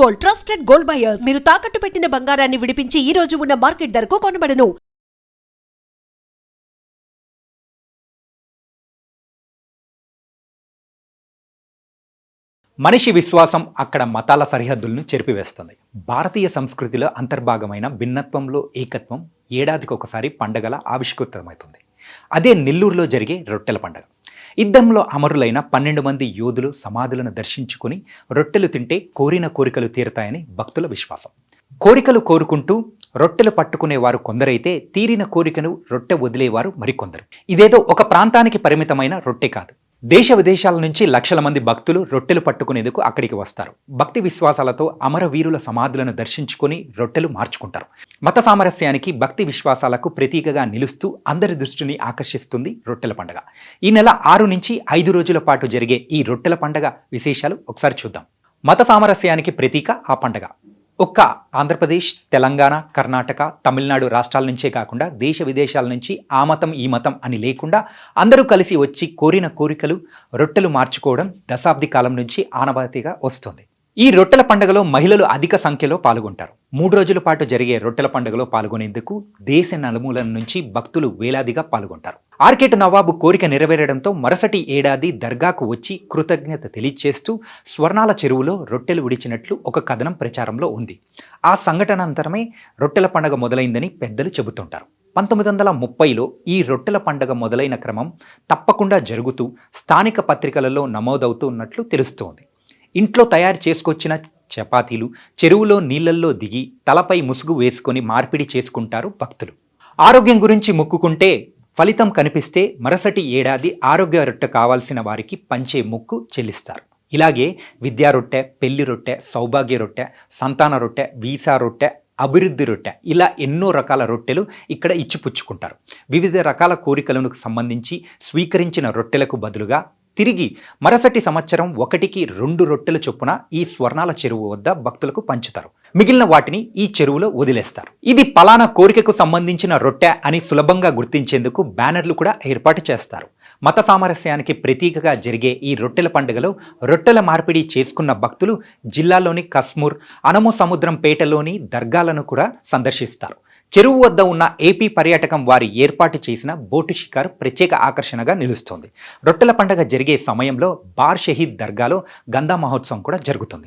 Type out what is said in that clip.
Gold, trusted gold buyers. మీరు తాకట్టు పెట్టిన బంగారాన్ని విడిపించి ఈ రోజు ఉన్న మార్కెట్ ధరకు కొనబడను. మనిషి విశ్వాసం అక్కడ మతాల సరిహద్దులను చెరిపివేస్తుంది. భారతీయ సంస్కృతిలో అంతర్భాగమైన భిన్నత్వంలో ఏకత్వం ఏడాదికి ఒకసారి పండగల ఆవిష్కృతమవుతుంది. అదే నెల్లూరులో జరిగే రొట్టెల పండగ. యుద్ధంలో అమరులైన 12 మంది యోధులు సమాధులను దర్శించుకుని రొట్టెలు తింటే కోరిన కోరికలు తీరతాయని భక్తుల విశ్వాసం. కోరికలు కోరుకుంటూ రొట్టెలు పట్టుకునేవారు కొందరైతే తీరిన కోరికను రొట్టె వదిలేవారు మరికొందరు. ఇదేదో ఒక ప్రాంతానికి పరిమితమైన రొట్టె కాదు. దేశ విదేశాల నుంచి లక్షల మంది భక్తులు రొట్టెలు పట్టుకునేందుకు అక్కడికి వస్తారు. భక్తి విశ్వాసాలతో అమరవీరుల సమాధులను దర్శించుకొని రొట్టెలు మార్చుకుంటారు. మత సామరస్యానికి భక్తి విశ్వాసాలకు ప్రతీకగా నిలుస్తూ అందరి దృష్టిని ఆకర్షిస్తుంది రొట్టెల పండుగ. ఈ నెల 6 నుంచి 5 రోజుల పాటు జరిగే ఈ రొట్టెల పండుగ విశేషాలు ఒకసారి చూద్దాం. మత సామరస్యానికి ప్రతీక ఆ పండుగ. ఒక్క ఆంధ్రప్రదేశ్, తెలంగాణ, కర్ణాటక, తమిళనాడు రాష్ట్రాల నుంచే కాకుండా దేశ విదేశాల నుంచి ఆ మతం ఈ మతం అని లేకుండా అందరూ కలిసి వచ్చి కోరిన కోరికలు రొట్టెలు మార్చుకోవడం దశాబ్ది కాలం నుంచి ఆనవాయితీగా వస్తుంది. ఈ రొట్టెల పండుగలో మహిళలు అధిక సంఖ్యలో పాల్గొంటారు. 3 రోజుల పాటు జరిగే రొట్టెల పండుగలో పాల్గొనేందుకు దేశ నలుమూలల నుంచి భక్తులు వేలాదిగా పాల్గొంటారు. ఆర్కేటు నవాబు కోరిక నెరవేరడంతో మరుసటి ఏడాది దర్గాకు వచ్చి కృతజ్ఞత తెలియచేస్తూ స్వర్ణాల చెరువులో రొట్టెలు విడిచినట్లు ఒక కథనం ప్రచారంలో ఉంది. ఆ సంఘటనంతరమే రొట్టెల పండుగ మొదలైందని పెద్దలు చెబుతుంటారు. 1930లో ఈ రొట్టెల పండుగ మొదలైన క్రమం తప్పకుండా జరుగుతూ స్థానిక పత్రికలలో నమోదవుతున్నట్లు తెలుస్తోంది. ఇంట్లో తయారు చేసుకొచ్చిన చపాతీలు చెరువులో నీళ్లల్లో దిగి తలపై ముసుగు వేసుకొని మార్పిడి చేసుకుంటారు భక్తులు. ఆరోగ్యం గురించి మొక్కుకుంటే ఫలితం కనిపిస్తే మరుసటి ఏడాది ఆరోగ్య రొట్టె కావాల్సిన వారికి పంచే మొక్కు చెల్లిస్తారు. ఇలాగే విద్యా రొట్టె, పెళ్లి రొట్టె, సౌభాగ్య రొట్టె, సంతాన రొట్టె, వీసా రొట్టె, అభివృద్ధి రొట్టె ఇలా ఎన్నో రకాల రొట్టెలు ఇక్కడ ఇచ్చిపుచ్చుకుంటారు. వివిధ రకాల కోరికలకు సంబంధించి స్వీకరించిన రొట్టెలకు బదులుగా తిరిగి మరుసటి సంవత్సరం 1కి 2 రొట్టెల చొప్పున ఈ స్వర్ణాల చెరువు వద్ద భక్తులకు పంచుతారు. మిగిలిన వాటిని ఈ చెరువులో వదిలేస్తారు. ఇది పలానా కోరికకు సంబంధించిన రొట్టె అని సులభంగా గుర్తించేందుకు బ్యానర్లు కూడా ఏర్పాటు చేస్తారు. మత సామరస్యానికి ప్రతీకగా జరిగే ఈ రొట్టెల పండుగలో రొట్టెల మార్పిడి చేసుకున్న భక్తులు జిల్లాలోని కస్మూర్, అనము సముద్రం పేటలోని దర్గాలను కూడా సందర్శిస్తారు. చెరువు వద్ద ఉన్న ఏపీ పర్యాటకం వారి ఏర్పాటు చేసిన బోటు షికారు ప్రత్యేక ఆకర్షణగా నిలుస్తోంది. రొట్టెల పండుగ జరిగే సమయంలో బార్ షహీద్ దర్గాలో గంధా మహోత్సవం కూడా జరుగుతుంది.